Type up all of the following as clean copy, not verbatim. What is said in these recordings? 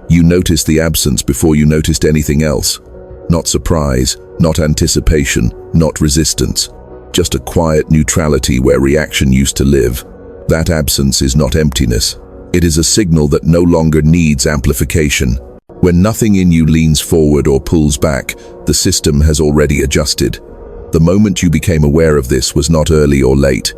You noticed the absence before you noticed anything else. Not surprise, not anticipation, not resistance. Just a quiet neutrality where reaction used to live. That absence is not emptiness. It is a signal that no longer needs amplification. When nothing in you leans forward or pulls back, the system has already adjusted. The moment you became aware of this was not early or late.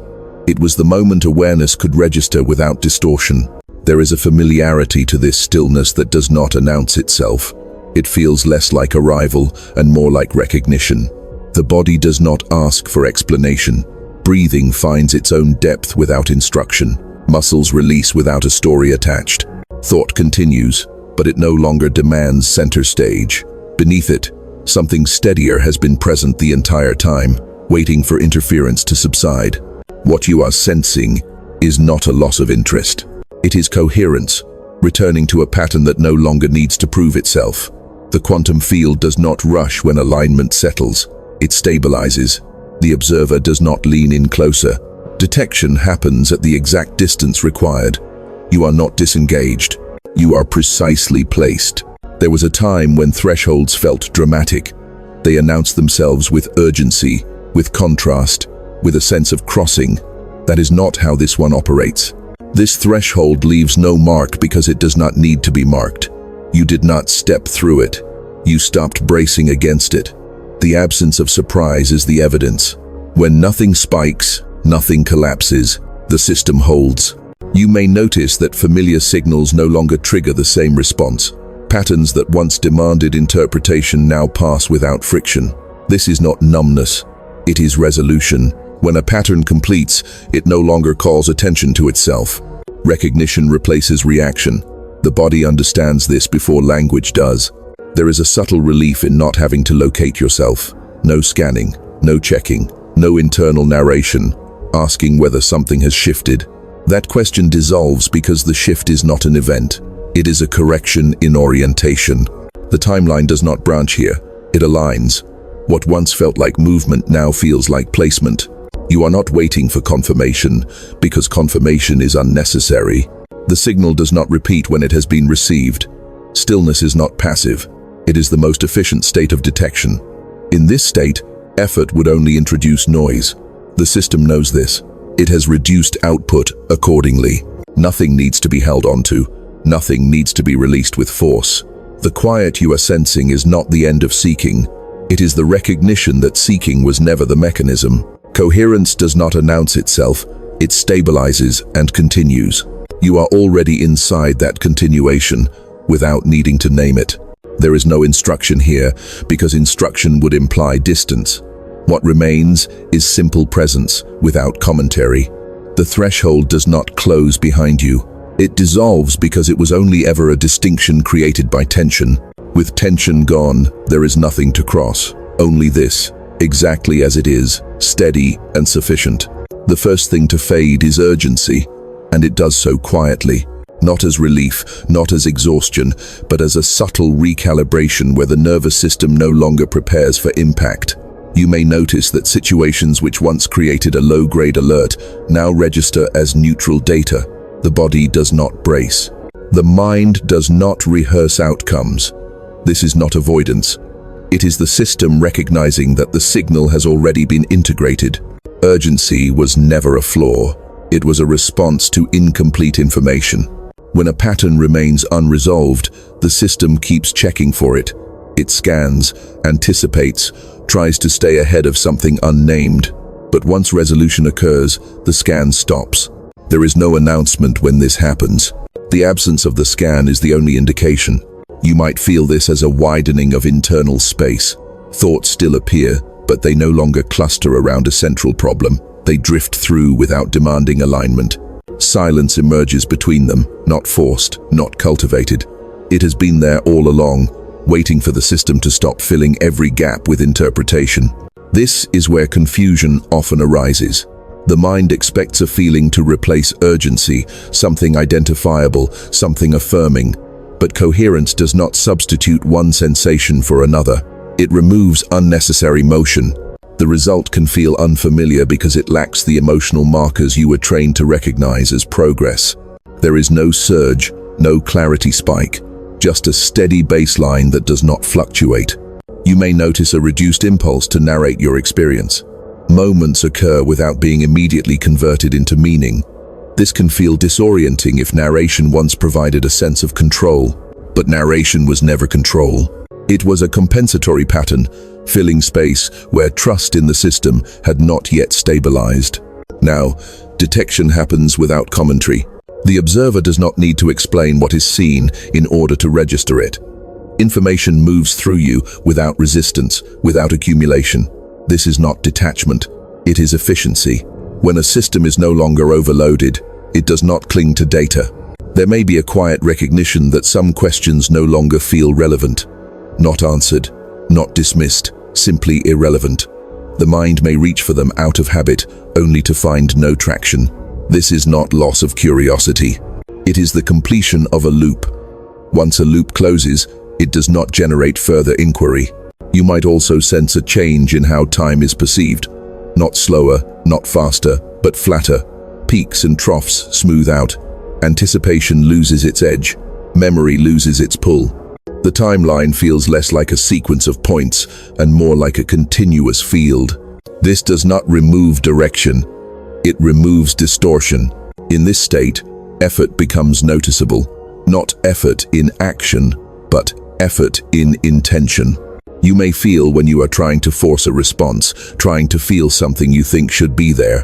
It was the moment awareness could register without distortion. There is a familiarity to this stillness that does not announce itself. It feels less like arrival and more like recognition. The body does not ask for explanation. Breathing finds its own depth without instruction. Muscles release without a story attached. Thought continues, but it no longer demands center stage. Beneath it, something steadier has been present the entire time, waiting for interference to subside. What you are sensing is not a loss of interest. It is coherence, returning to a pattern that no longer needs to prove itself. The quantum field does not rush when alignment settles. It stabilizes. The observer does not lean in closer. Detection happens at the exact distance required. You are not disengaged. You are precisely placed. There was a time when thresholds felt dramatic. They announced themselves with urgency, with contrast, with a sense of crossing. That is not how this one operates. This threshold leaves no mark because it does not need to be marked. You did not step through it. You stopped bracing against it. The absence of surprise is the evidence. When nothing spikes, nothing collapses, the system holds. You may notice that familiar signals no longer trigger the same response. Patterns that once demanded interpretation now pass without friction. This is not numbness. It is resolution. When a pattern completes, it no longer calls attention to itself. Recognition replaces reaction. The body understands this before language does. There is a subtle relief in not having to locate yourself. No scanning, no checking, no internal narration, asking whether something has shifted. That question dissolves because the shift is not an event. It is a correction in orientation. The timeline does not branch here. It aligns. What once felt like movement now feels like placement. You are not waiting for confirmation, because confirmation is unnecessary. The signal does not repeat when it has been received. Stillness is not passive. It is the most efficient state of detection. In this state, effort would only introduce noise. The system knows this. It has reduced output accordingly. Nothing needs to be held onto. Nothing needs to be released with force. The quiet you are sensing is not the end of seeking. It is the recognition that seeking was never the mechanism. Coherence does not announce itself. It stabilizes and continues. You are already inside that continuation without needing to name it. There is no instruction here because instruction would imply distance. What remains is simple presence without commentary. The threshold does not close behind you. It dissolves because it was only ever a distinction created by tension. With tension gone, there is nothing to cross. Only this, exactly as it is, steady and sufficient. The first thing to fade is urgency, and it does so quietly. Not as relief, not as exhaustion, but as a subtle recalibration where the nervous system no longer prepares for impact. You may notice that situations which once created a low-grade alert now register as neutral data. The body does not brace. The mind does not rehearse outcomes. This is not avoidance. It is the system recognizing that the signal has already been integrated. Urgency was never a flaw. It was a response to incomplete information. When a pattern remains unresolved, the system keeps checking for it. It scans, anticipates, tries to stay ahead of something unnamed. But once resolution occurs, the scan stops. There is no announcement when this happens. The absence of the scan is the only indication. You might feel this as a widening of internal space. Thoughts still appear, but they no longer cluster around a central problem. They drift through without demanding alignment. Silence emerges between them, not forced, not cultivated. It has been there all along, waiting for the system to stop filling every gap with interpretation. This is where confusion often arises. The mind expects a feeling to replace urgency, something identifiable, something affirming. But coherence does not substitute one sensation for another. It removes unnecessary motion. The result can feel unfamiliar because it lacks the emotional markers you were trained to recognize as progress. There is no surge, no clarity spike. just a steady baseline that does not fluctuate. You may notice a reduced impulse to narrate your experience. Moments occur without being immediately converted into meaning. This can feel disorienting if narration once provided a sense of control, but narration was never control. It was a compensatory pattern, filling space where trust in the system had not yet stabilized. Now, detection happens without commentary. The observer does not need to explain what is seen in order to register it. Information moves through you without resistance, without accumulation. This is not detachment, it is efficiency. When a system is no longer overloaded, it does not cling to data. There may be a quiet recognition that some questions no longer feel relevant. Not answered, not dismissed, simply irrelevant. The mind may reach for them out of habit, only to find no traction. This is not loss of curiosity. It is the completion of a loop. Once a loop closes, it does not generate further inquiry. You might also sense a change in how time is perceived. Not slower, not faster, but flatter. Peaks and troughs smooth out. Anticipation loses its edge. Memory loses its pull. The timeline feels less like a sequence of points and more like a continuous field. This does not remove direction. It removes distortion. In this state, effort becomes noticeable. Not effort in action, but effort in intention. You may feel when you are trying to force a response, trying to feel something you think should be there.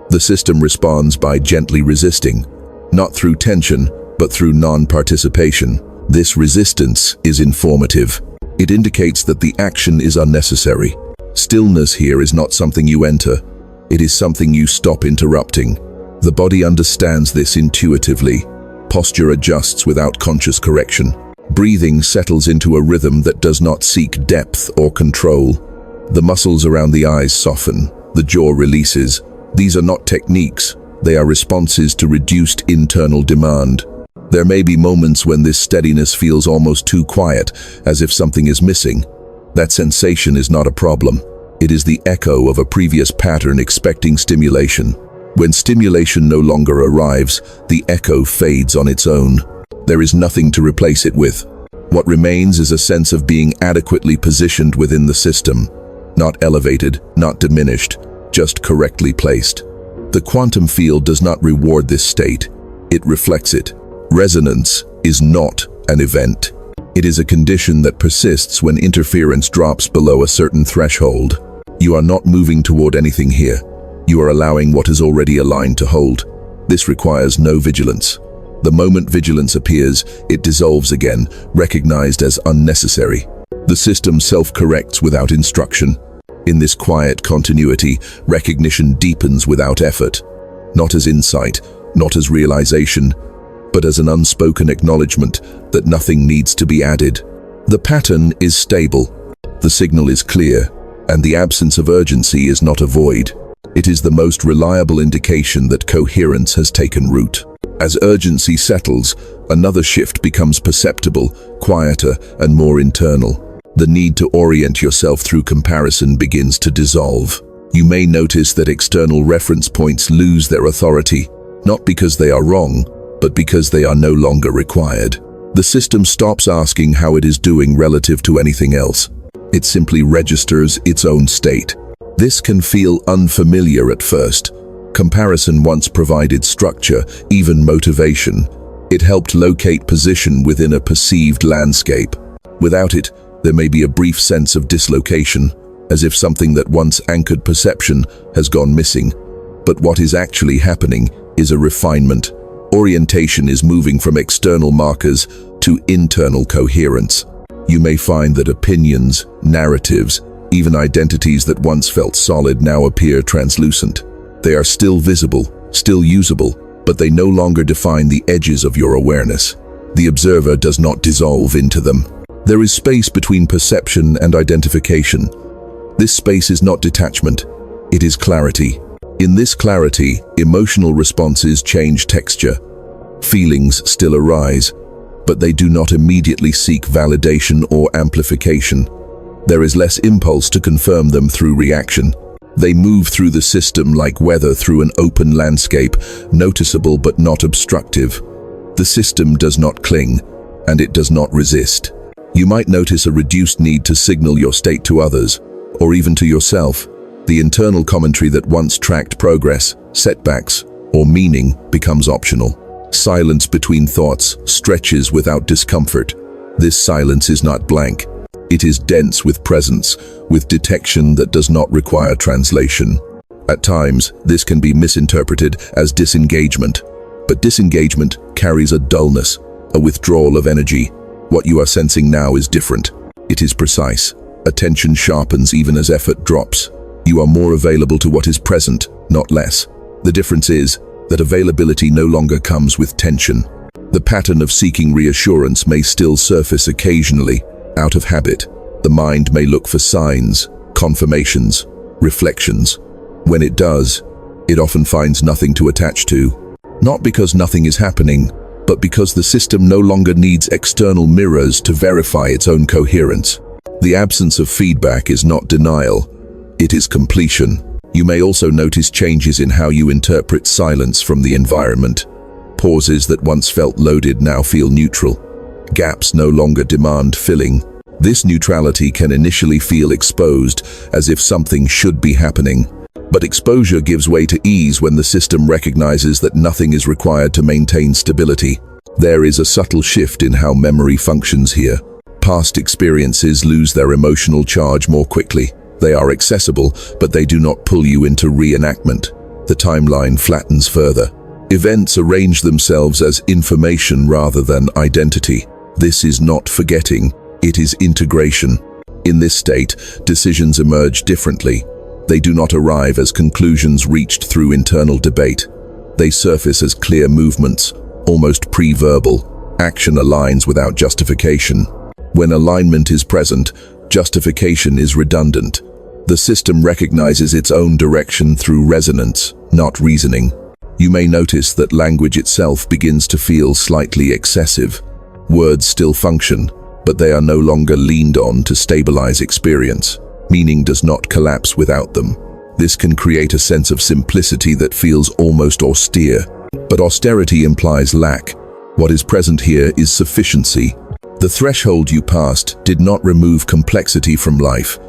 The system responds by gently resisting, not through tension, but through non-participation. This resistance is informative. It indicates that the action is unnecessary. Stillness here is not something you enter. It is something you stop interrupting. The body understands this intuitively. Posture adjusts without conscious correction. Breathing settles into a rhythm that does not seek depth or control. The muscles around the eyes soften. The jaw releases. These are not techniques. They are responses to reduced internal demand. There may be moments when this steadiness feels almost too quiet, as if something is missing. That sensation is not a problem. It is the echo of a previous pattern expecting stimulation. When stimulation no longer arrives, the echo fades on its own. There is nothing to replace it with. What remains is a sense of being adequately positioned within the system. Not elevated, not diminished, just correctly placed. The quantum field does not reward this state. It reflects it. Resonance is not an event. It is a condition that persists when interference drops below a certain threshold. You are not moving toward anything here. You are allowing what is already aligned to hold. This requires no vigilance. The moment vigilance appears, it dissolves again, recognized as unnecessary. The system self-corrects without instruction. In this quiet continuity, recognition deepens without effort. Not as insight, not as realization, but as an unspoken acknowledgement that nothing needs to be added. The pattern is stable. The signal is clear, and the absence of urgency is not a void. It is the most reliable indication that coherence has taken root. As urgency settles, another shift becomes perceptible, quieter, and more internal. The need to orient yourself through comparison begins to dissolve. You may notice that external reference points lose their authority, not because they are wrong, but because they are no longer required. The system stops asking how it is doing relative to anything else. It simply registers its own state. This can feel unfamiliar at first. Comparison once provided structure, even motivation. It helped locate position within a perceived landscape. Without it, there may be a brief sense of dislocation, as if something that once anchored perception has gone missing. But what is actually happening is a refinement. Orientation is moving from external markers to internal coherence. You may find that opinions, narratives, even identities that once felt solid now appear translucent. They are still visible, still usable, but they no longer define the edges of your awareness. The observer does not dissolve into them. There is space between perception and identification. This space is not detachment, it is clarity. In this clarity, emotional responses change texture. Feelings still arise, but they do not immediately seek validation or amplification. There is less impulse to confirm them through reaction. They move through the system like weather through an open landscape, noticeable but not obstructive. The system does not cling. and it does not resist. You might notice a reduced need to signal your state to others, or even to yourself. The internal commentary that once tracked progress, setbacks, or meaning becomes optional. Silence between thoughts stretches without discomfort. This silence is not blank. It is dense with presence, with detection that does not require translation. At times, this can be misinterpreted as disengagement, but disengagement carries a dullness, a withdrawal of energy. What you are sensing now is different. It is precise. Attention sharpens even as effort drops. You are more available to what is present, not less. The difference is that availability no longer comes with tension. The pattern of seeking reassurance may still surface occasionally, out of habit. The mind may look for signs, confirmations, reflections. When it does, it often finds nothing to attach to. Not because nothing is happening, but because the system no longer needs external mirrors to verify its own coherence. The absence of feedback is not denial, it is completion. You may also notice changes in how you interpret silence from the environment. Pauses that once felt loaded now feel neutral. Gaps no longer demand filling. This neutrality can initially feel exposed, as if something should be happening. But exposure gives way to ease when the system recognizes that nothing is required to maintain stability. There is a subtle shift in how memory functions here. Past experiences lose their emotional charge more quickly. They are accessible, but they do not pull you into reenactment. The timeline flattens further. Events arrange themselves as information rather than identity. This is not forgetting, it is integration. In this state, decisions emerge differently. They do not arrive as conclusions reached through internal debate. They surface as clear movements, almost pre-verbal. Action aligns without justification. When alignment is present, justification is redundant. The system recognizes its own direction through resonance, not reasoning. You may notice that language itself begins to feel slightly excessive. Words still function, but they are no longer leaned on to stabilize experience. Meaning does not collapse without them. This can create a sense of simplicity that feels almost austere. But austerity implies lack. What is present here is sufficiency. The threshold you passed did not remove complexity from life.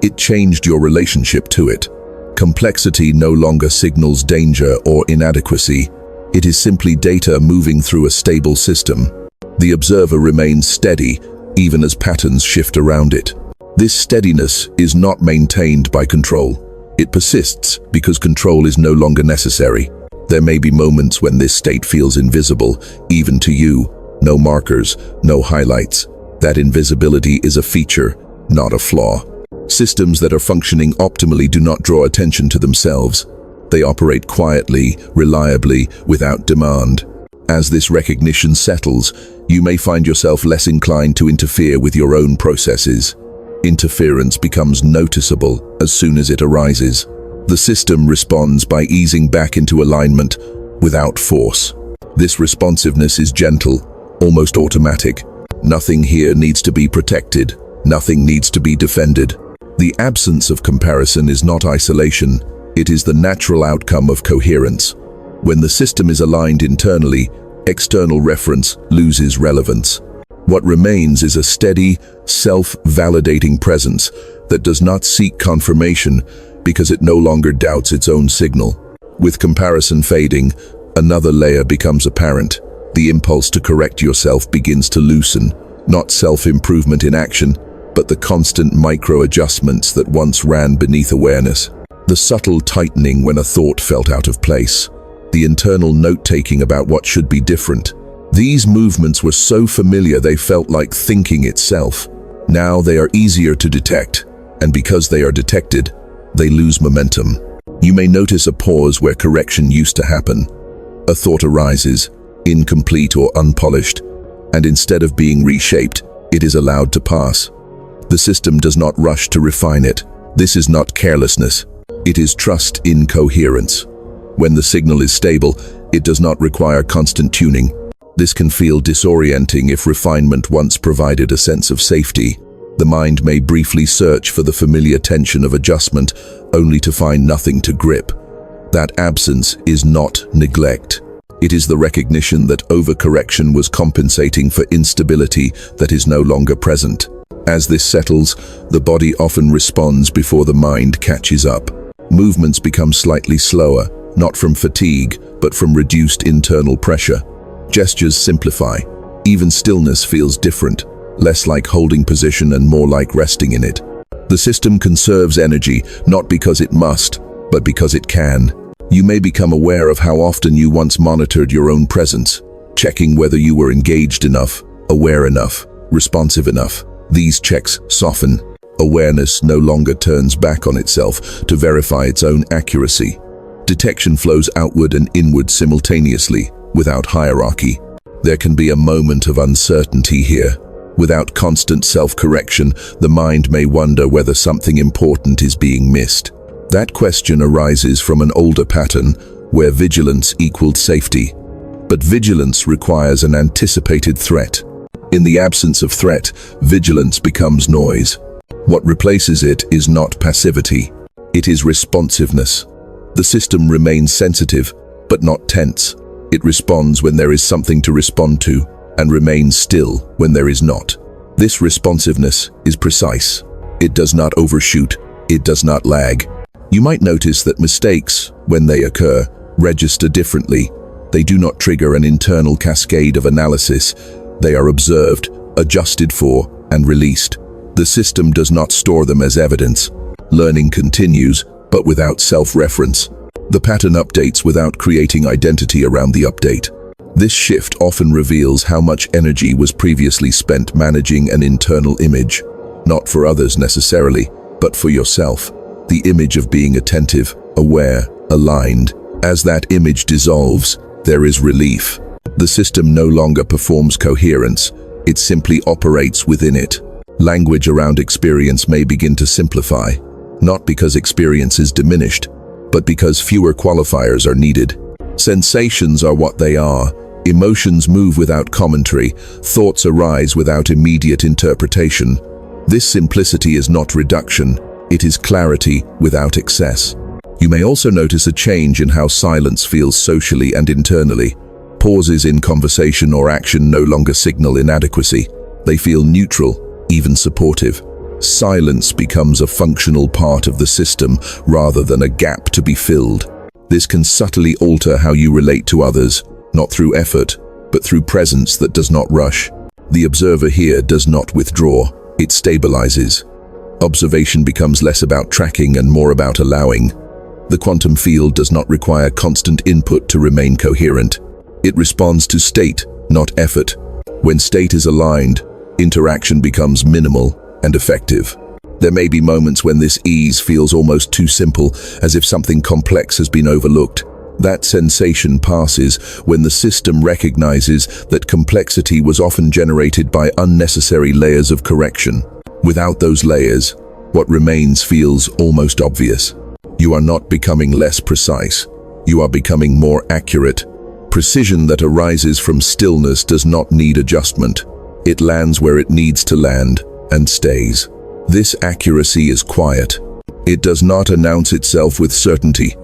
It changed your relationship to it. Complexity no longer signals danger or inadequacy. It is simply data moving through a stable system. The observer remains steady, even as patterns shift around it. This steadiness is not maintained by control. It persists because control is no longer necessary. There may be moments when this state feels invisible, even to you. No markers, no highlights. That invisibility is a feature, not a flaw. Systems that are functioning optimally do not draw attention to themselves. They operate quietly, reliably, without demand. As this recognition settles, you may find yourself less inclined to interfere with your own processes. Interference becomes noticeable as soon as it arises. The system responds by easing back into alignment without force. This responsiveness is gentle, almost automatic. Nothing here needs to be protected. Nothing needs to be defended. The absence of comparison is not isolation. It is the natural outcome of coherence. When the system is aligned internally, external reference loses relevance. What remains is a steady, self-validating presence that does not seek confirmation because it no longer doubts its own signal. With comparison fading, another layer becomes apparent. The impulse to correct yourself begins to loosen, not self-improvement in action, but the constant micro-adjustments that once ran beneath awareness. The subtle tightening when a thought felt out of place. The internal note-taking about what should be different. These movements were so familiar they felt like thinking itself. Now they are easier to detect, and because they are detected, they lose momentum. You may notice a pause where correction used to happen. A thought arises, incomplete or unpolished, and instead of being reshaped, it is allowed to pass. The system does not rush to refine it. This is not carelessness. It is trust in coherence. When the signal is stable, it does not require constant tuning. This can feel disorienting if refinement once provided a sense of safety. The mind may briefly search for the familiar tension of adjustment, only to find nothing to grip. That absence is not neglect. It is the recognition that overcorrection was compensating for instability that is no longer present. As this settles, the body often responds before the mind catches up. Movements become slightly slower, not from fatigue, but from reduced internal pressure. Gestures simplify. Even stillness feels different, less like holding position and more like resting in it. The system conserves energy, not because it must, but because it can. You may become aware of how often you once monitored your own presence, checking whether you were engaged enough, aware enough, responsive enough. These checks soften. Awareness no longer turns back on itself to verify its own accuracy. Detection flows outward and inward simultaneously, without hierarchy. There can be a moment of uncertainty here. Without constant self-correction, the mind may wonder whether something important is being missed. That question arises from an older pattern where vigilance equaled safety. But vigilance requires an anticipated threat. In the absence of threat, vigilance becomes noise. What replaces it is not passivity. It is responsiveness. The system remains sensitive, but not tense. It responds when there is something to respond to, and remains still when there is not. This responsiveness is precise. It does not overshoot. It does not lag. You might notice that mistakes, when they occur, register differently. They do not trigger an internal cascade of analysis. They are observed, adjusted for, and released. The system does not store them as evidence. Learning continues, but without self-reference. The pattern updates without creating identity around the update. This shift often reveals how much energy was previously spent managing an internal image. Not for others necessarily, but for yourself. The image of being attentive, aware, aligned. As that image dissolves, there is relief. The system no longer performs coherence. It simply operates within it. Language around experience may begin to simplify, not because experience is diminished, but because fewer qualifiers are needed. Sensations are what they are. Emotions move without commentary. Thoughts arise without immediate interpretation. This simplicity is not reduction. It is clarity without excess. You may also notice a change in how silence feels socially and internally. Pauses in conversation or action no longer signal inadequacy. They feel neutral, even supportive. Silence becomes a functional part of the system rather than a gap to be filled. This can subtly alter how you relate to others, not through effort, but through presence that does not rush. The observer here does not withdraw, it stabilizes. Observation becomes less about tracking and more about allowing. The quantum field does not require constant input to remain coherent. It responds to state, not effort. When state is aligned, interaction becomes minimal and effective. There may be moments when this ease feels almost too simple, as if something complex has been overlooked. That sensation passes when the system recognizes that complexity was often generated by unnecessary layers of correction. Without those layers, what remains feels almost obvious. You are not becoming less precise. You are becoming more accurate. Precision that arises from stillness does not need adjustment. It lands where it needs to land and stays. This accuracy is quiet. It does not announce itself with certainty.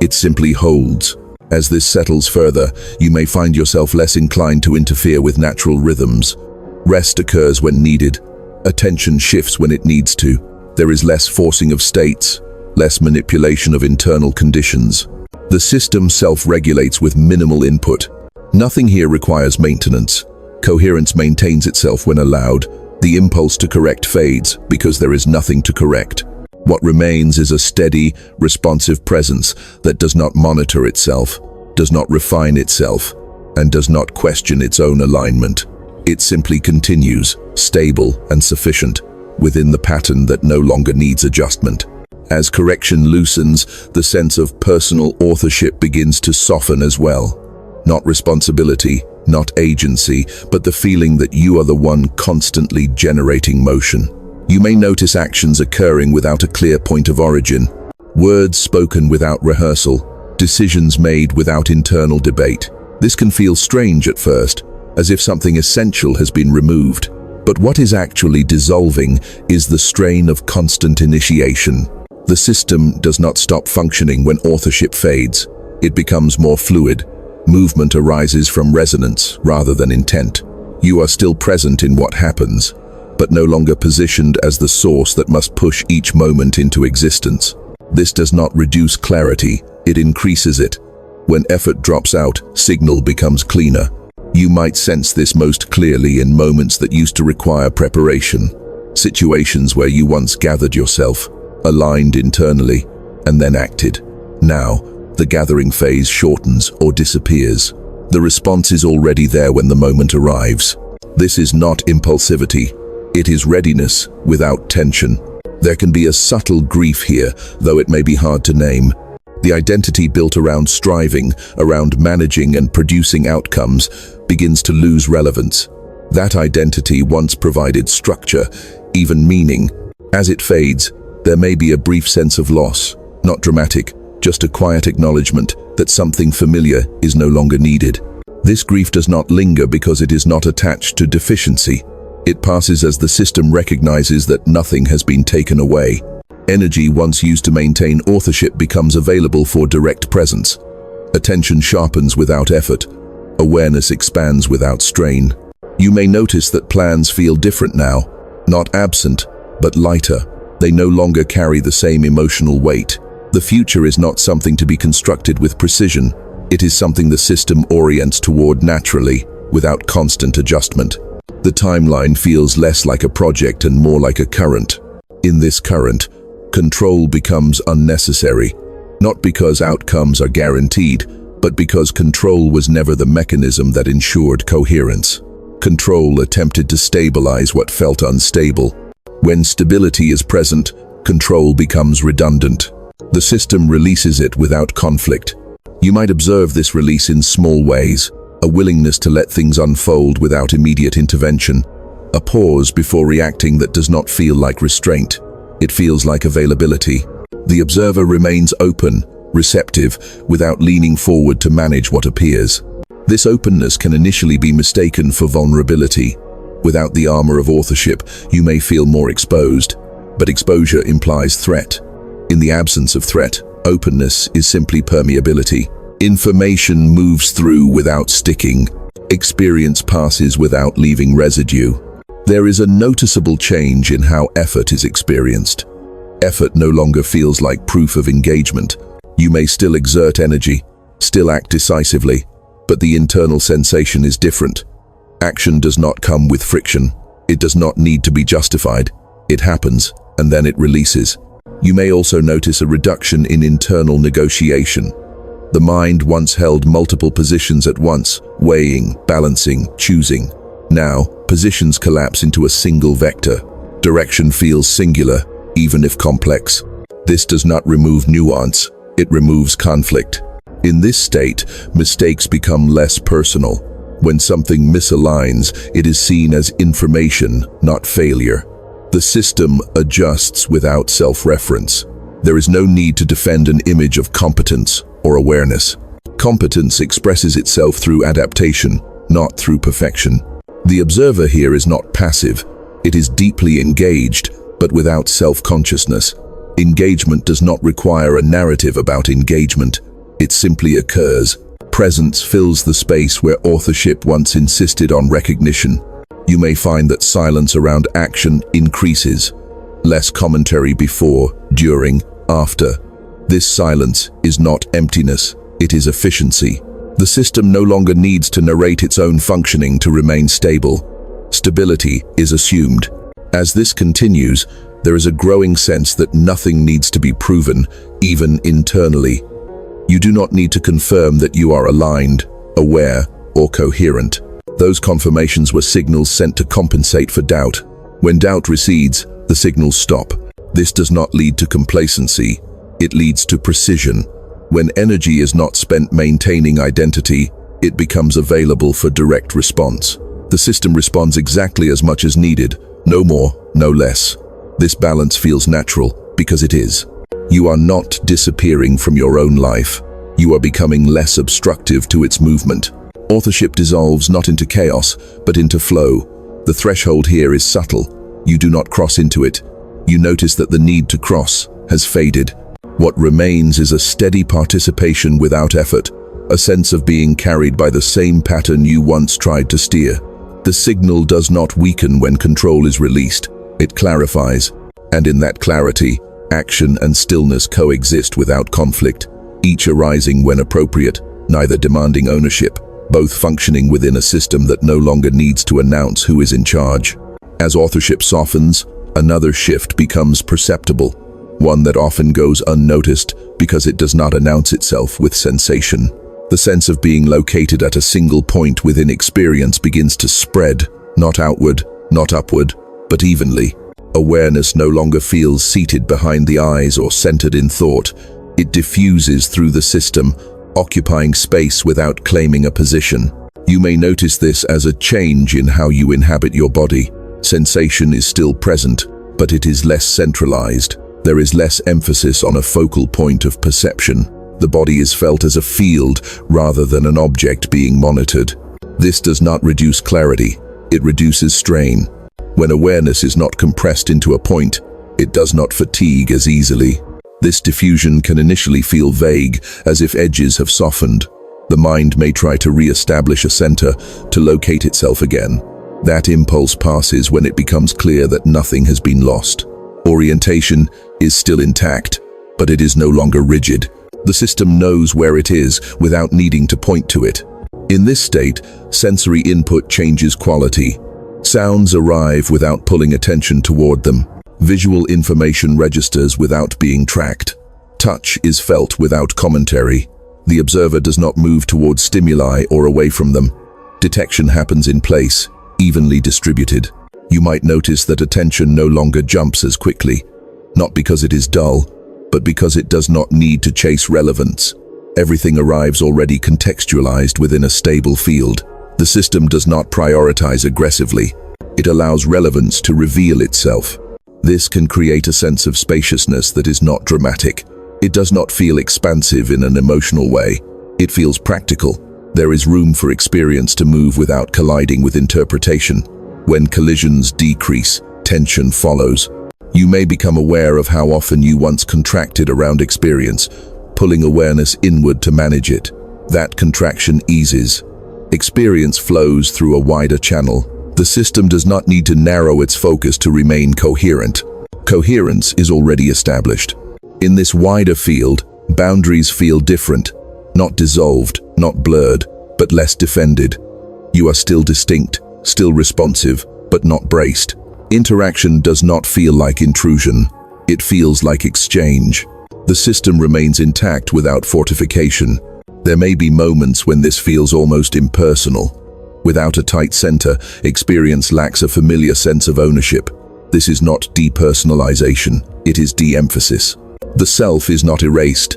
It simply holds. As this settles further, you may find yourself less inclined to interfere with natural rhythms. Rest occurs when needed. Attention shifts when it needs to. There is less forcing of states, less manipulation of internal conditions. The system self-regulates with minimal input. Nothing here requires maintenance. Coherence maintains itself when allowed. The impulse to correct fades because there is nothing to correct. What remains is a steady, responsive presence that does not monitor itself, does not refine itself, and does not question its own alignment. It simply continues, stable and sufficient, within the pattern that no longer needs adjustment. As correction loosens, the sense of personal authorship begins to soften as well. Not responsibility, not agency, but the feeling that you are the one constantly generating motion. You may notice actions occurring without a clear point of origin, words spoken without rehearsal, decisions made without internal debate. This can feel strange at first, as if something essential has been removed. But what is actually dissolving is the strain of constant initiation. The system does not stop functioning when authorship fades. It becomes more fluid, Movement arises from resonance rather than intent. You are still present in what happens, but no longer positioned as the source that must push each moment into existence. This does not reduce clarity, it increases it. When effort drops out, signal becomes cleaner. You might sense this most clearly in moments that used to require preparation. Situations where you once gathered yourself, aligned internally, and then acted. Now, the gathering phase shortens or disappears. The response is already there when the moment arrives. This is not impulsivity. It is readiness without tension. There can be a subtle grief here, though it may be hard to name. The identity built around striving, around managing and producing outcomes, begins to lose relevance. That identity once provided structure, even meaning. As it fades, there may be a brief sense of loss, not dramatic, just a quiet acknowledgement that something familiar is no longer needed. This grief does not linger because it is not attached to deficiency. It passes as the system recognizes that nothing has been taken away. Energy once used to maintain authorship becomes available for direct presence. Attention sharpens without effort. Awareness expands without strain. You may notice that plans feel different now, not absent, but lighter. They no longer carry the same emotional weight. The future is not something to be constructed with precision. It is something the system orients toward naturally, without constant adjustment. The timeline feels less like a project and more like a current. In this current, control becomes unnecessary, not because outcomes are guaranteed, but because control was never the mechanism that ensured coherence. Control attempted to stabilize what felt unstable. When stability is present, control becomes redundant. The system releases it without conflict. You might observe this release in small ways, a willingness to let things unfold without immediate intervention, a pause before reacting that does not feel like restraint. It feels like availability. The observer remains open, receptive, without leaning forward to manage what appears. This openness can initially be mistaken for vulnerability. Without the armor of authorship, you may feel more exposed, but exposure implies threat. In the absence of threat, openness is simply permeability. Information moves through without sticking. Experience passes without leaving residue. There is a noticeable change in how effort is experienced. Effort no longer feels like proof of engagement. You may still exert energy, still act decisively, but the internal sensation is different. Action does not come with friction. It does not need to be justified. It happens, and then it releases. You may also notice a reduction in internal negotiation. The mind once held multiple positions at once, weighing, balancing, choosing. Now, positions collapse into a single vector. Direction feels singular, even if complex. This does not remove nuance, it removes conflict. In this state, mistakes become less personal. When something misaligns, it is seen as information, not failure. The system adjusts without self-reference. There is no need to defend an image of competence or awareness. Competence expresses itself through adaptation, not through perfection. The observer here is not passive. It is deeply engaged, but without self-consciousness. Engagement does not require a narrative about engagement. It simply occurs. Presence fills the space where authorship once insisted on recognition. You may find that silence around action increases. Less commentary before, during, after. This silence is not emptiness, it is efficiency. The system no longer needs to narrate its own functioning to remain stable. Stability is assumed. As this continues, there is a growing sense that nothing needs to be proven, even internally. You do not need to confirm that you are aligned, aware, or coherent. Those confirmations were signals sent to compensate for doubt. When doubt recedes, the signals stop. This does not lead to complacency. It leads to precision. When energy is not spent maintaining identity, it becomes available for direct response. The system responds exactly as much as needed, no more, no less. This balance feels natural because it is. You are not disappearing from your own life. You are becoming less obstructive to its movement. Authorship dissolves not into chaos, but into flow. The threshold here is subtle. You do not cross into it. You notice that the need to cross has faded. What remains is a steady participation without effort, a sense of being carried by the same pattern you once tried to steer. The signal does not weaken when control is released, it clarifies, and in that clarity, action and stillness coexist without conflict, each arising when appropriate, neither demanding ownership, both functioning within a system that no longer needs to announce who is in charge. As authorship softens, another shift becomes perceptible, one that often goes unnoticed because it does not announce itself with sensation. The sense of being located at a single point within experience begins to spread, not outward, not upward, but evenly. Awareness no longer feels seated behind the eyes or centered in thought. It diffuses through the system, occupying space without claiming a position. You may notice this as a change in how you inhabit your body. Sensation is still present, but it is less centralized. There is less emphasis on a focal point of perception. The body is felt as a field rather than an object being monitored. This does not reduce clarity, it reduces strain. When awareness is not compressed into a point, it does not fatigue as easily. This diffusion can initially feel vague, as if edges have softened. The mind may try to re-establish a center, to locate itself again. That impulse passes when it becomes clear that nothing has been lost. Orientation is still intact, but it is no longer rigid. The system knows where it is without needing to point to it. In this state, sensory input changes quality. Sounds arrive without pulling attention toward them. Visual information registers without being tracked. Touch is felt without commentary. The observer does not move towards stimuli or away from them. Detection happens in place, evenly distributed. You might notice that attention no longer jumps as quickly, not because it is dull, but because it does not need to chase relevance. Everything arrives already contextualized within a stable field. The system does not prioritize aggressively. It allows relevance to reveal itself. This can create a sense of spaciousness that is not dramatic. It does not feel expansive in an emotional way. It feels practical. There is room for experience to move without colliding with interpretation. When collisions decrease, tension follows. You may become aware of how often you once contracted around experience, pulling awareness inward to manage it. That contraction eases. Experience flows through a wider channel. The system does not need to narrow its focus to remain coherent. Coherence is already established. In this wider field, boundaries feel different, not dissolved, not blurred, but less defended. You are still distinct, still responsive, but not braced. Interaction does not feel like intrusion. It feels like exchange. The system remains intact without fortification. There may be moments when this feels almost impersonal. Without a tight center, experience lacks a familiar sense of ownership. This is not depersonalization, it is de-emphasis. The self is not erased.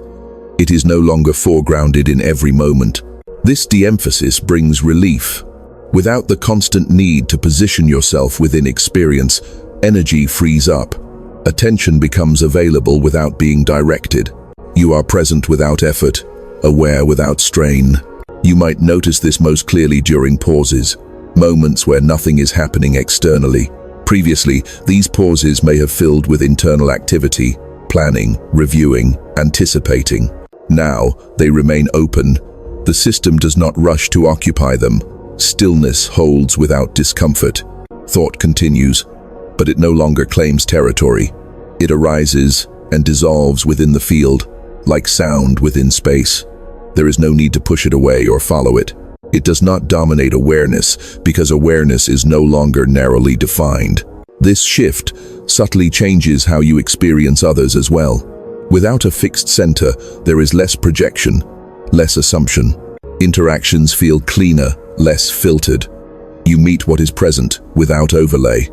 It is no longer foregrounded in every moment. This de-emphasis brings relief. Without the constant need to position yourself within experience, energy frees up. Attention becomes available without being directed. You are present without effort, aware without strain. You might notice this most clearly during pauses, moments where nothing is happening externally. Previously, these pauses may have filled with internal activity, planning, reviewing, anticipating. Now, they remain open. The system does not rush to occupy them. Stillness holds without discomfort. Thought continues, but it no longer claims territory. It arises and dissolves within the field, like sound within space. There is no need to push it away or follow it. It does not dominate awareness, because awareness is no longer narrowly defined. This shift subtly changes how you experience others as well. Without a fixed center, there is less projection, less assumption. Interactions feel cleaner, less filtered. You meet what is present without overlay.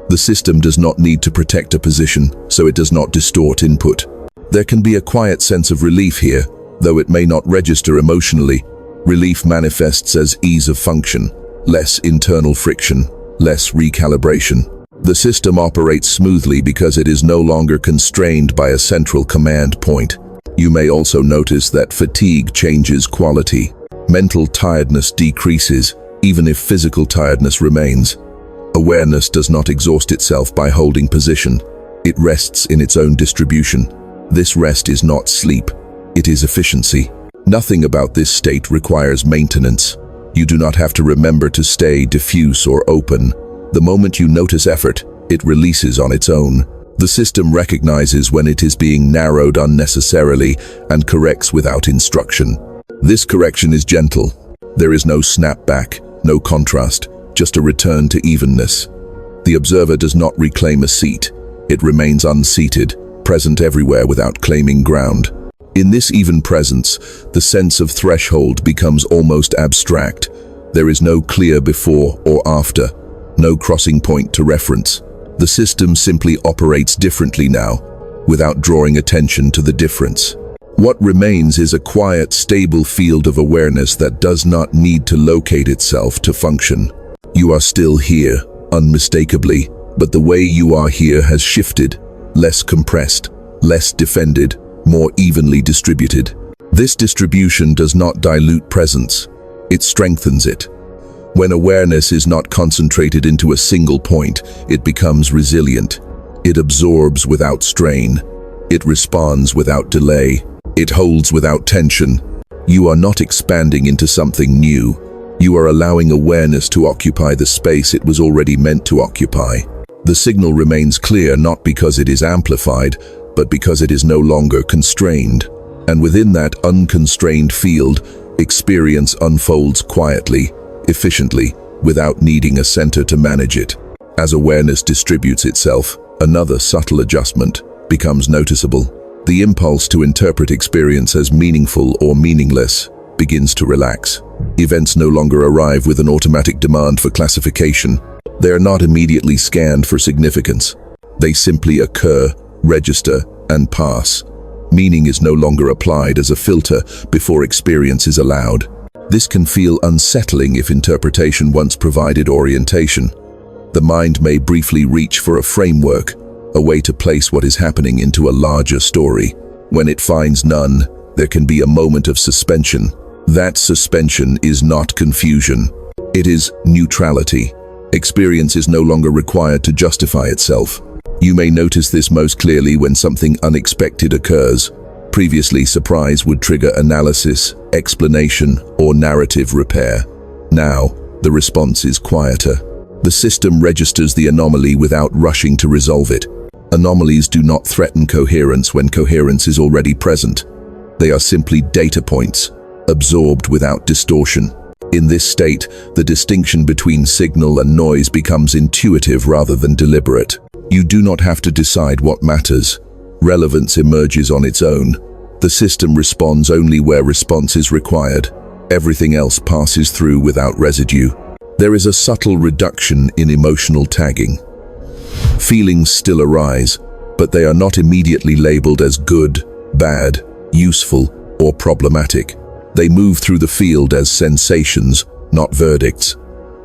The system does not need to protect a position, so it does not distort input. There can be a quiet sense of relief here, though it may not register emotionally. Relief manifests as ease of function, less internal friction, less recalibration. The system operates smoothly because it is no longer constrained by a central command point. You may also notice that fatigue changes quality. Mental tiredness decreases, even if physical tiredness remains. Awareness does not exhaust itself by holding position. It rests in its own distribution. This rest is not sleep. It is efficiency. Nothing about this state requires maintenance. You do not have to remember to stay diffuse or open. The moment you notice effort, it releases on its own. The system recognizes when it is being narrowed unnecessarily and corrects without instruction. This correction is gentle. There is no snapback, no contrast, just a return to evenness. The observer does not reclaim a seat. It remains unseated, present everywhere without claiming ground. In this even presence, the sense of threshold becomes almost abstract. There is no clear before or after, no crossing point to reference. The system simply operates differently now, without drawing attention to the difference. What remains is a quiet, stable field of awareness that does not need to locate itself to function. You are still here, unmistakably, but the way you are here has shifted, less compressed, less defended, more evenly distributed. This distribution does not dilute presence, it strengthens it. When awareness is not concentrated into a single point, it becomes resilient. It absorbs without strain. It responds without delay. It holds without tension. You are not expanding into something new. You are allowing awareness to occupy the space it was already meant to occupy. The signal remains clear not because it is amplified, but because it is no longer constrained. And within that unconstrained field, experience unfolds quietly, efficiently, without needing a center to manage it. As awareness distributes itself, another subtle adjustment becomes noticeable. The impulse to interpret experience as meaningful or meaningless begins to relax. Events no longer arrive with an automatic demand for classification. They are not immediately scanned for significance. They simply occur, register, and pass. Meaning is no longer applied as a filter before experience is allowed. This can feel unsettling if interpretation once provided orientation. The mind may briefly reach for a framework, a way to place what is happening into a larger story. When it finds none, there can be a moment of suspension. That suspension is not confusion. It is neutrality. Experience is no longer required to justify itself. You may notice this most clearly when something unexpected occurs. Previously, surprise would trigger analysis, explanation, or narrative repair. Now, the response is quieter. The system registers the anomaly without rushing to resolve it. Anomalies do not threaten coherence when coherence is already present. They are simply data points, absorbed without distortion. In this state, the distinction between signal and noise becomes intuitive rather than deliberate. You do not have to decide what matters. Relevance emerges on its own. The system responds only where response is required. Everything else passes through without residue. There is a subtle reduction in emotional tagging. Feelings still arise, but they are not immediately labeled as good, bad, useful, or problematic. They move through the field as sensations, not verdicts.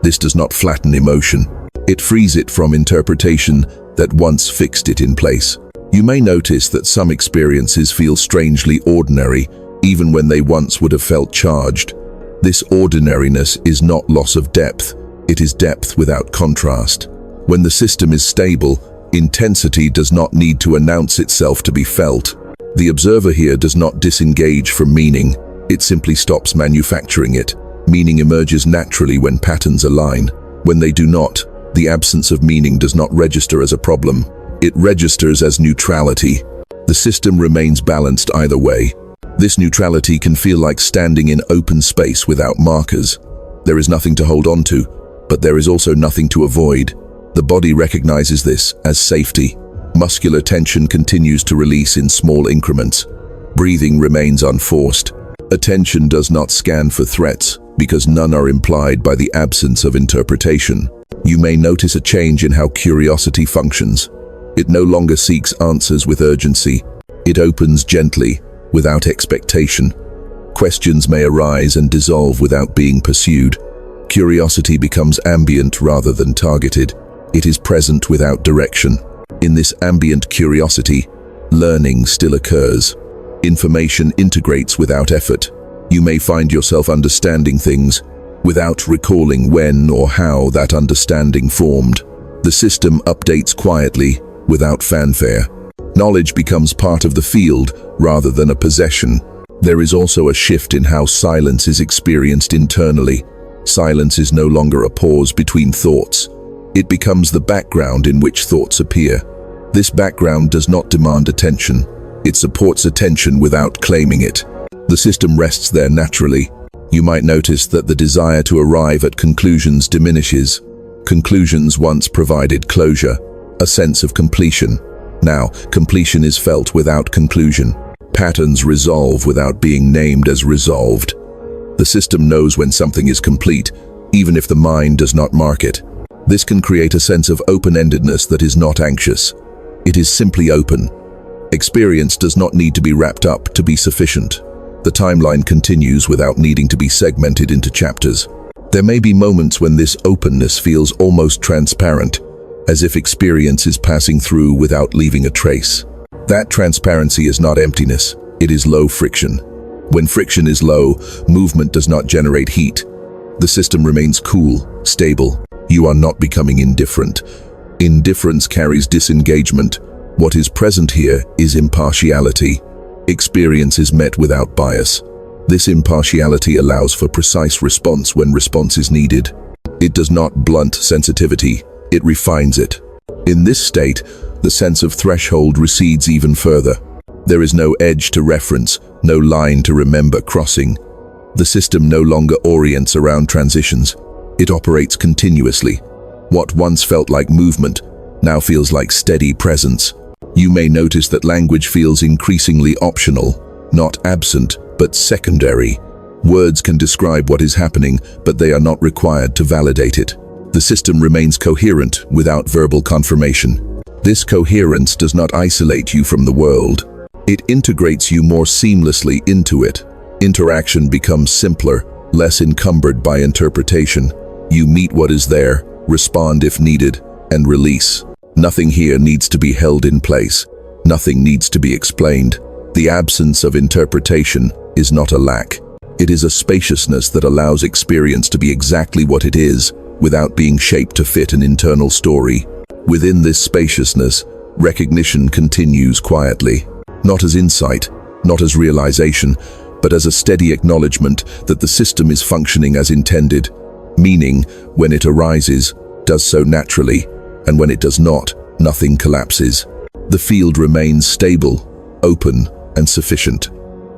This does not flatten emotion. It frees it from interpretation that once fixed it in place. You may notice that some experiences feel strangely ordinary, even when they once would have felt charged. This ordinariness is not loss of depth, it is depth without contrast. When the system is stable, intensity does not need to announce itself to be felt. The observer here does not disengage from meaning, it simply stops manufacturing it. Meaning emerges naturally when patterns align. When they do not, the absence of meaning does not register as a problem. It registers as neutrality. The system remains balanced either way. This neutrality can feel like standing in open space without markers. There is nothing to hold on to, but there is also nothing to avoid. The body recognizes this as safety. Muscular tension continues to release in small increments. Breathing remains unforced. Attention does not scan for threats, because none are implied by the absence of interpretation. You may notice a change in how curiosity functions. It no longer seeks answers with urgency. It opens gently, without expectation. Questions may arise and dissolve without being pursued. Curiosity becomes ambient rather than targeted. It is present without direction. In this ambient curiosity, learning still occurs. Information integrates without effort. You may find yourself understanding things without recalling when or how that understanding formed. The system updates quietly, without fanfare. Knowledge becomes part of the field rather than a possession. There is also a shift in how silence is experienced internally. Silence is no longer a pause between thoughts. It becomes the background in which thoughts appear. This background does not demand attention. It supports attention without claiming it. The system rests there naturally. You might notice that the desire to arrive at conclusions diminishes. Conclusions once provided closure, a sense of completion. Now, completion is felt without conclusion. Patterns resolve without being named as resolved. The system knows when something is complete, even if the mind does not mark it. This can create a sense of open-endedness that is not anxious. It is simply open. Experience does not need to be wrapped up to be sufficient. The timeline continues without needing to be segmented into chapters. There may be moments when this openness feels almost transparent, as if experience is passing through without leaving a trace. That transparency is not emptiness, it is low friction. When friction is low, movement does not generate heat. The system remains cool, stable. You are not becoming indifferent. Indifference carries disengagement. What is present here is impartiality. Experience is met without bias. This impartiality allows for precise response when response is needed. It does not blunt sensitivity, it refines it. In this state, the sense of threshold recedes even further. There is no edge to reference, no line to remember crossing. The system no longer orients around transitions. It operates continuously. What once felt like movement now feels like steady presence. You may notice that language feels increasingly optional, not absent, but secondary. Words can describe what is happening, but they are not required to validate it. The system remains coherent without verbal confirmation. This coherence does not isolate you from the world. It integrates you more seamlessly into it. Interaction becomes simpler, less encumbered by interpretation. You meet what is there, respond if needed, and release. Nothing here needs to be held in place. Nothing needs to be explained. The absence of interpretation is not a lack. It is a spaciousness that allows experience to be exactly what it is, without being shaped to fit an internal story. Within this spaciousness, recognition continues quietly. Not as insight, not as realization, but as a steady acknowledgement that the system is functioning as intended. Meaning, when it arises, does so naturally, and when it does not, nothing collapses. The field remains stable, open, and sufficient,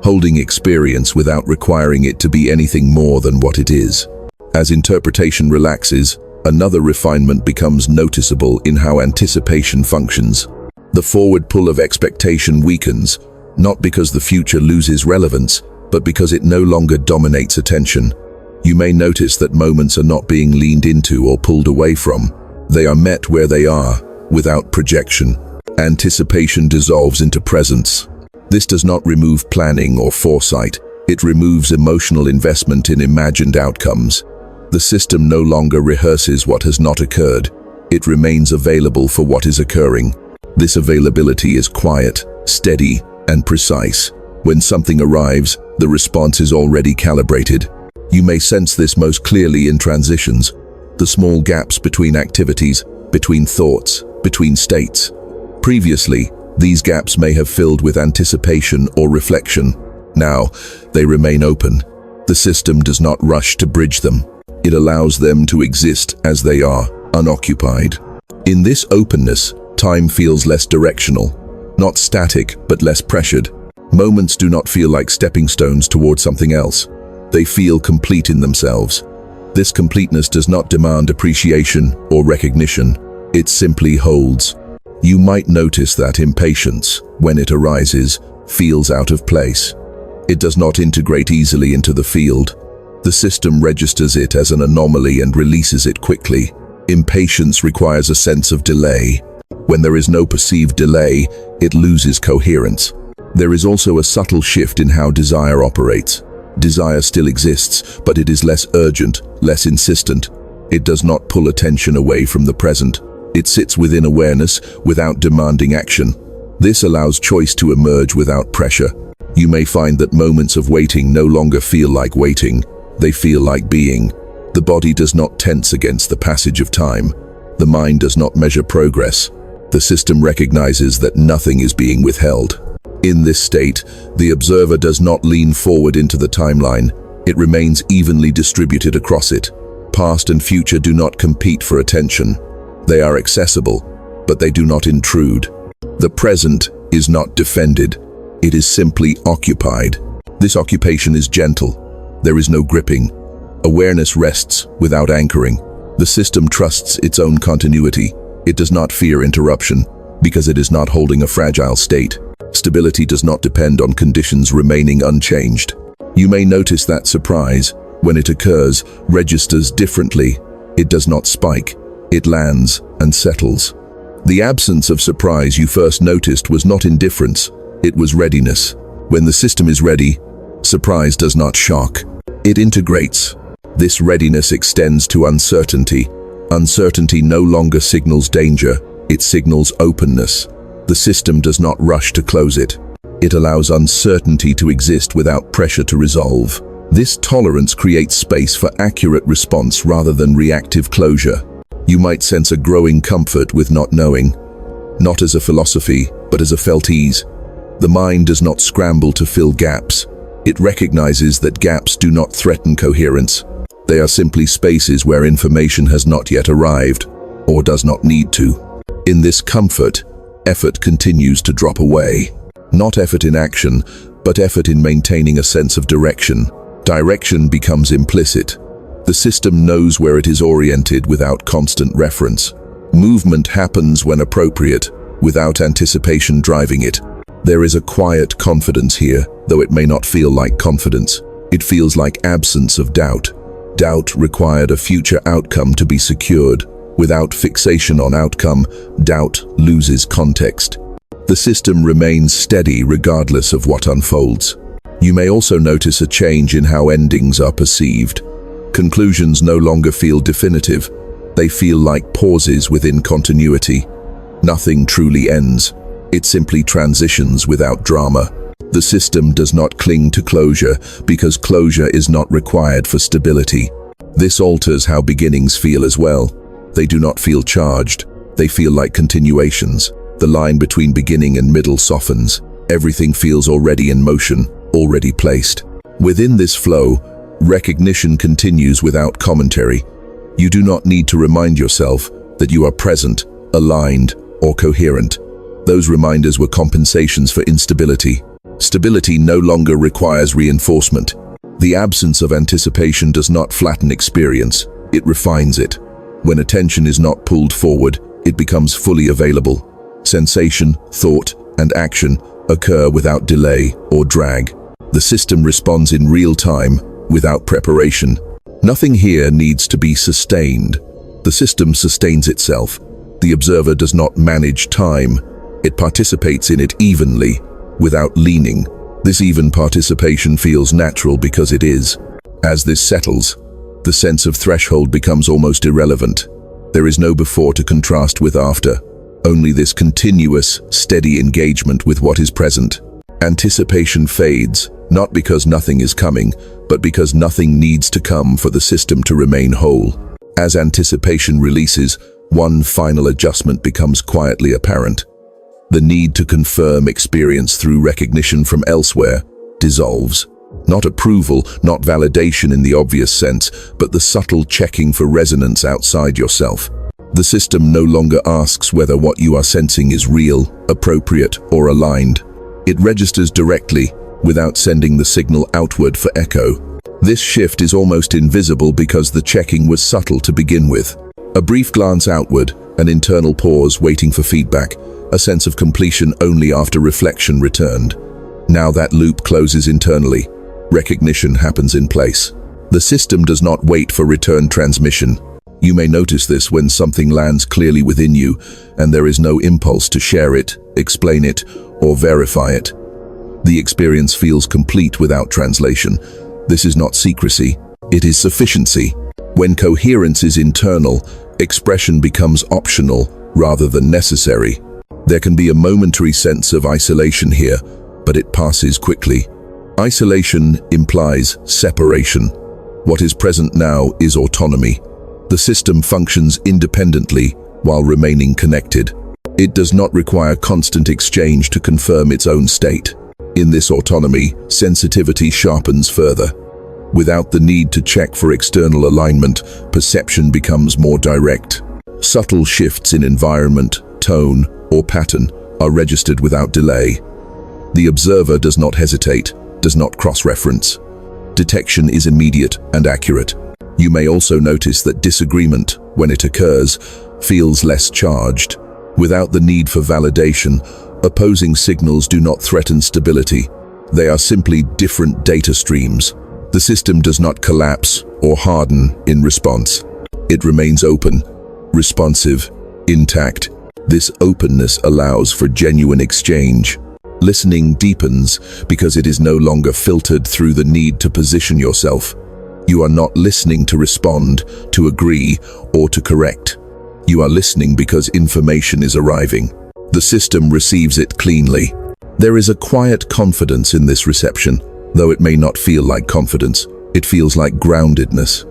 holding experience without requiring it to be anything more than what it is. As interpretation relaxes, another refinement becomes noticeable in how anticipation functions. The forward pull of expectation weakens, not because the future loses relevance, but because it no longer dominates attention. You may notice that moments are not being leaned into or pulled away from. They are met where they are, without projection. Anticipation dissolves into presence. This does not remove planning or foresight. It removes emotional investment in imagined outcomes. The system no longer rehearses what has not occurred. It remains available for what is occurring. This availability is quiet, steady, and precise. When something arrives, the response is already calibrated. You may sense this most clearly in transitions. The small gaps between activities, between thoughts, between states. Previously, these gaps may have filled with anticipation or reflection. Now, they remain open. The system does not rush to bridge them. It allows them to exist as they are, unoccupied. In this openness, time feels less directional, not static, but less pressured. Moments do not feel like stepping stones toward something else. They feel complete in themselves. This completeness does not demand appreciation or recognition. It simply holds. You might notice that impatience, when it arises, feels out of place. It does not integrate easily into the field. The system registers it as an anomaly and releases it quickly. Impatience requires a sense of delay. When there is no perceived delay, it loses coherence. There is also a subtle shift in how desire operates. Desire still exists, but it is less urgent, less insistent. It does not pull attention away from the present. It sits within awareness without demanding action. This allows choice to emerge without pressure. You may find that moments of waiting no longer feel like waiting. They feel like being. The body does not tense against the passage of time. The mind does not measure progress. The system recognizes that nothing is being withheld. In this state, the observer does not lean forward into the timeline. It remains evenly distributed across it. Past and future do not compete for attention. They are accessible, but they do not intrude. The present is not defended. It is simply occupied. This occupation is gentle. There is no gripping. Awareness rests without anchoring. The system trusts its own continuity. It does not fear interruption, because it is not holding a fragile state. Stability does not depend on conditions remaining unchanged. You may notice that surprise, when it occurs, registers differently. It does not spike. It lands and settles. The absence of surprise you first noticed was not indifference. It was readiness. When the system is ready, surprise does not shock. It integrates. This readiness extends to uncertainty. Uncertainty no longer signals danger. It signals openness. The system does not rush to close it. It allows uncertainty to exist without pressure to resolve. This tolerance creates space for accurate response rather than reactive closure. You might sense a growing comfort with not knowing, not as a philosophy, but as a felt ease. The mind does not scramble to fill gaps. It recognizes that gaps do not threaten coherence. They are simply spaces where information has not yet arrived, or does not need to. In this comfort, effort continues to drop away. Not effort in action, but effort in maintaining a sense of direction. Direction becomes implicit. The system knows where it is oriented without constant reference. Movement happens when appropriate, without anticipation driving it. There is a quiet confidence here, though it may not feel like confidence. It feels like absence of doubt. Doubt required a future outcome to be secured. Without fixation on outcome, doubt loses context. The system remains steady regardless of what unfolds. You may also notice a change in how endings are perceived. Conclusions no longer feel definitive. They feel like pauses within continuity. Nothing truly ends. It simply transitions without drama. The system does not cling to closure because closure is not required for stability. This alters how beginnings feel as well. They do not feel charged. They feel like continuations. The line between beginning and middle softens. Everything feels already in motion, already placed. Within this flow, recognition continues without commentary. You do not need to remind yourself that you are present, aligned, or coherent. Those reminders were compensations for instability. Stability no longer requires reinforcement. The absence of anticipation does not flatten experience, it refines it. When attention is not pulled forward, it becomes fully available. Sensation, thought, and action occur without delay or drag. The system responds in real time, without preparation. Nothing here needs to be sustained. The system sustains itself. The observer does not manage time. It participates in it evenly, without leaning. This even participation feels natural because it is. As this settles, the sense of threshold becomes almost irrelevant. There is no before to contrast with after. Only this continuous, steady engagement with what is present. Anticipation fades, not because nothing is coming, but because nothing needs to come for the system to remain whole. As anticipation releases, one final adjustment becomes quietly apparent. The need to confirm experience through recognition from elsewhere dissolves. Not approval, not validation in the obvious sense, but the subtle checking for resonance outside yourself. The system no longer asks whether what you are sensing is real, appropriate, or aligned. It registers directly, without sending the signal outward for echo. This shift is almost invisible because the checking was subtle to begin with. A brief glance outward, an internal pause waiting for feedback, a sense of completion only after reflection returned. Now that loop closes internally. Recognition happens in place. The system does not wait for return transmission. You may notice this when something lands clearly within you, and there is no impulse to share it, explain it, or verify it. The experience feels complete without translation. This is not secrecy, it is sufficiency. When coherence is internal, expression becomes optional rather than necessary. There can be a momentary sense of isolation here, but it passes quickly. Isolation implies separation. What is present now is autonomy. The system functions independently while remaining connected. It does not require constant exchange to confirm its own state. In this autonomy, sensitivity sharpens further. Without the need to check for external alignment, perception becomes more direct. Subtle shifts in environment, tone, or pattern are registered without delay. The observer does not hesitate, does not cross-reference. Detection is immediate and accurate. You may also notice that disagreement, when it occurs, feels less charged. Without the need for validation, opposing signals do not threaten stability. They are simply different data streams. The system does not collapse or harden in response. It remains open, responsive, intact. This openness allows for genuine exchange. Listening deepens because it is no longer filtered through the need to position yourself. You are not listening to respond, to agree, or to correct. You are listening because information is arriving. The system receives it cleanly. There is a quiet confidence in this reception. Though it may not feel like confidence, it feels like groundedness.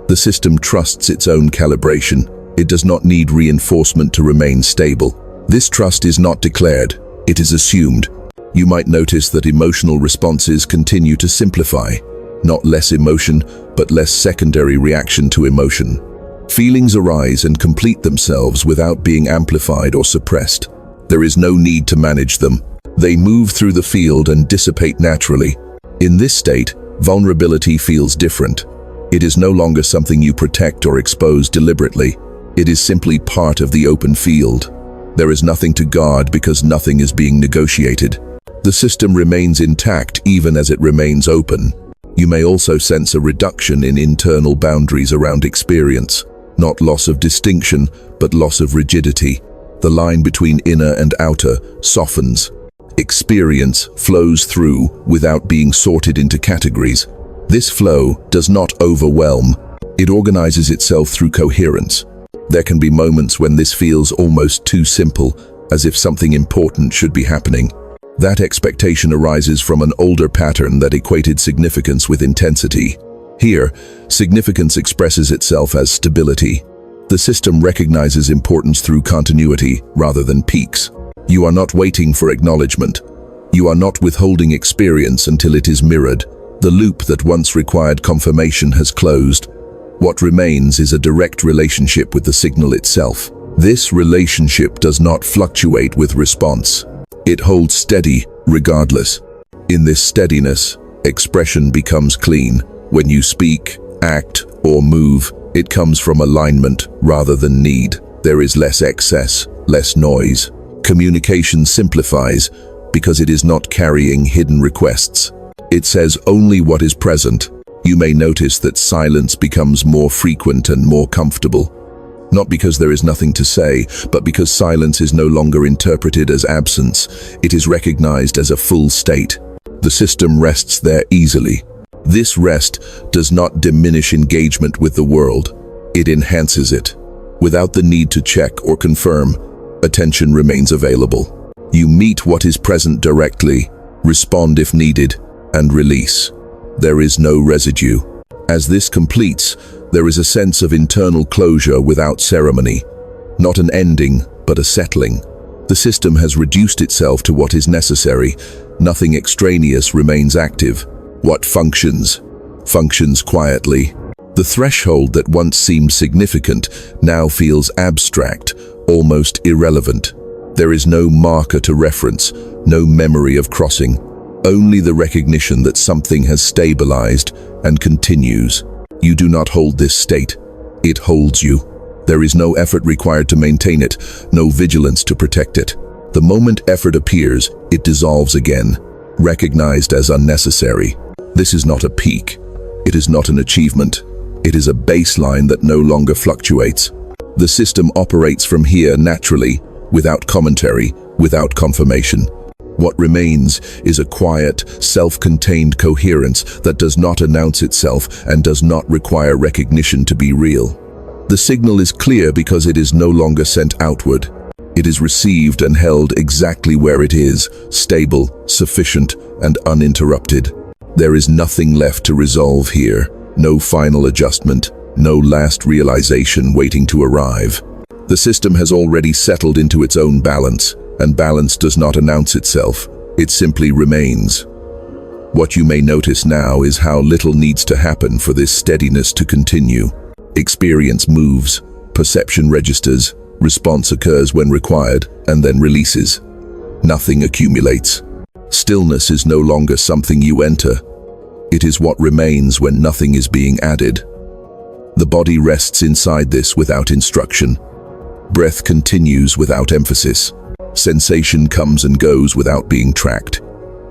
The system trusts its own calibration. It does not need reinforcement to remain stable. This trust is not declared, it is assumed. You might notice that emotional responses continue to simplify. Not less emotion, but less secondary reaction to emotion. Feelings arise and complete themselves without being amplified or suppressed. There is no need to manage them. They move through the field and dissipate naturally. In this state, vulnerability feels different. It is no longer something you protect or expose deliberately. It is simply part of the open field. There is nothing to guard because nothing is being negotiated. The system remains intact even as it remains open. You may also sense a reduction in internal boundaries around experience. Not loss of distinction, but loss of rigidity. The line between inner and outer softens. Experience flows through without being sorted into categories. This flow does not overwhelm. It organizes itself through coherence. There can be moments when this feels almost too simple, as if something important should be happening. That expectation arises from an older pattern that equated significance with intensity. Here, significance expresses itself as stability. The system recognizes importance through continuity rather than peaks. You are not waiting for acknowledgement. You are not withholding experience until it is mirrored. The loop that once required confirmation has closed. What remains is a direct relationship with the signal itself. This relationship does not fluctuate with response. It holds steady, regardless. In this steadiness, expression becomes clean. When you speak, act, or move, it comes from alignment rather than need. There is less excess, less noise. Communication simplifies because it is not carrying hidden requests. It says only what is present. You may notice that silence becomes more frequent and more comfortable. Not because there is nothing to say, but because silence is no longer interpreted as absence. It is recognized as a full state. The system rests there easily. This rest does not diminish engagement with the world. It enhances it. Without the need to check or confirm, attention remains available. You meet what is present directly, respond if needed, and release. There is no residue. As this completes, there is a sense of internal closure without ceremony. Not an ending, but a settling. The system has reduced itself to what is necessary. Nothing extraneous remains active. What functions quietly. The threshold that once seemed significant now feels abstract, almost irrelevant. There is no marker to reference, no memory of crossing, only the recognition that something has stabilized and continues. You do not hold this state. It holds you. There is no effort required to maintain it, no vigilance to protect it. The moment effort appears, it dissolves again, recognized as unnecessary. This is not a peak. It is not an achievement. It is a baseline that no longer fluctuates. The system operates from here naturally, without commentary, without confirmation. What remains is a quiet, self-contained coherence that does not announce itself and does not require recognition to be real. The signal is clear because it is no longer sent outward. It is received and held exactly where it is, stable, sufficient, and uninterrupted. There is nothing left to resolve here, no final adjustment, no last realization waiting to arrive. The system has already settled into its own balance, and balance does not announce itself, it simply remains. What you may notice now is how little needs to happen for this steadiness to continue. Experience moves, perception registers, response occurs when required, and then releases. Nothing accumulates. Stillness is no longer something you enter. It is what remains when nothing is being added. The body rests inside this without instruction. Breath continues without emphasis. Sensation comes and goes without being tracked.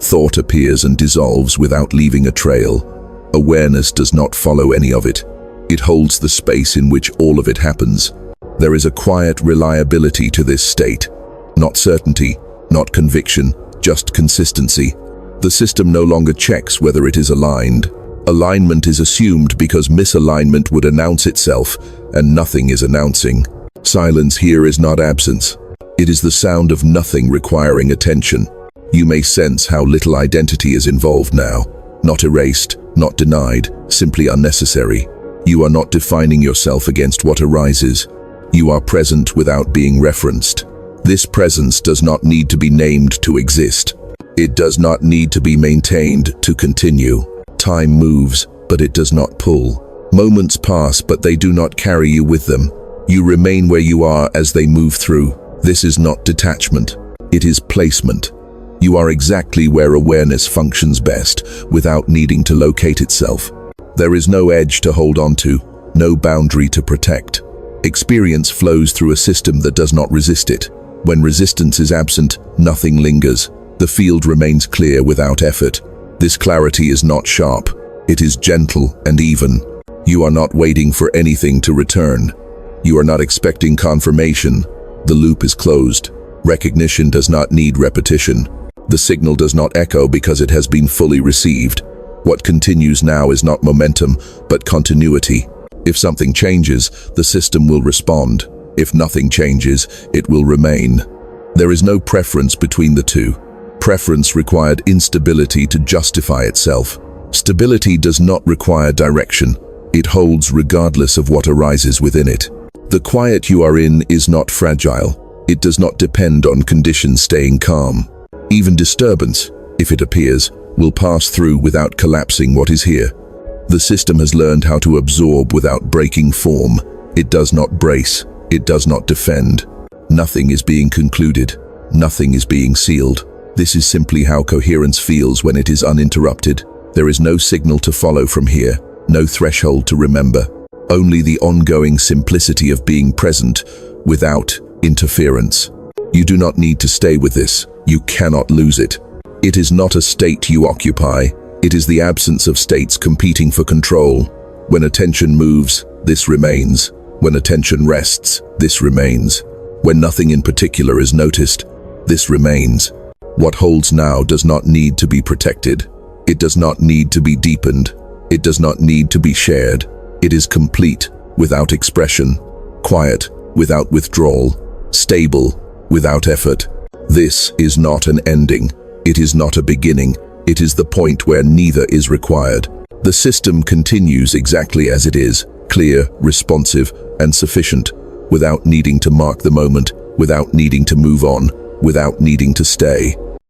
Thought appears and dissolves without leaving a trail. Awareness does not follow any of it. It holds the space in which all of it happens. There is a quiet reliability to this state. Not certainty, not conviction, just consistency. The system no longer checks whether it is aligned. Alignment is assumed because misalignment would announce itself, and nothing is announcing. Silence here is not absence. It is the sound of nothing requiring attention. You may sense how little identity is involved now. Not erased, not denied, simply unnecessary. You are not defining yourself against what arises. You are present without being referenced. This presence does not need to be named to exist. It does not need to be maintained to continue. Time moves, but it does not pull. Moments pass, but they do not carry you with them. You remain where you are as they move through. This is not detachment. It is placement. You are exactly where awareness functions best, without needing to locate itself. There is no edge to hold on to, no boundary to protect. Experience flows through a system that does not resist it. When resistance is absent, nothing lingers. The field remains clear without effort. This clarity is not sharp. It is gentle and even. You are not waiting for anything to return. You are not expecting confirmation. The loop is closed. Recognition does not need repetition. The signal does not echo because it has been fully received. What continues now is not momentum, but continuity. If something changes, the system will respond. If nothing changes, it will remain. There is no preference between the two. Preference required instability to justify itself. Stability does not require direction. It holds regardless of what arises within it. The quiet you are in is not fragile. It does not depend on conditions staying calm. Even disturbance, if it appears, will pass through without collapsing what is here. The system has learned how to absorb without breaking form. It does not brace. It does not defend. Nothing is being concluded. Nothing is being sealed. This is simply how coherence feels when it is uninterrupted. There is no signal to follow from here, no threshold to remember. Only the ongoing simplicity of being present without interference. You do not need to stay with this. You cannot lose it. It is not a state you occupy. It is the absence of states competing for control. When attention moves, this remains. When attention rests, this remains. When nothing in particular is noticed, this remains. What holds now does not need to be protected. It does not need to be deepened. It does not need to be shared. It is complete, without expression, quiet, without withdrawal, stable, without effort. This is not an ending. It is not a beginning. It is the point where neither is required. The system continues exactly as it is, clear, responsive, and sufficient, without needing to mark the moment, without needing to move on, without needing to stay.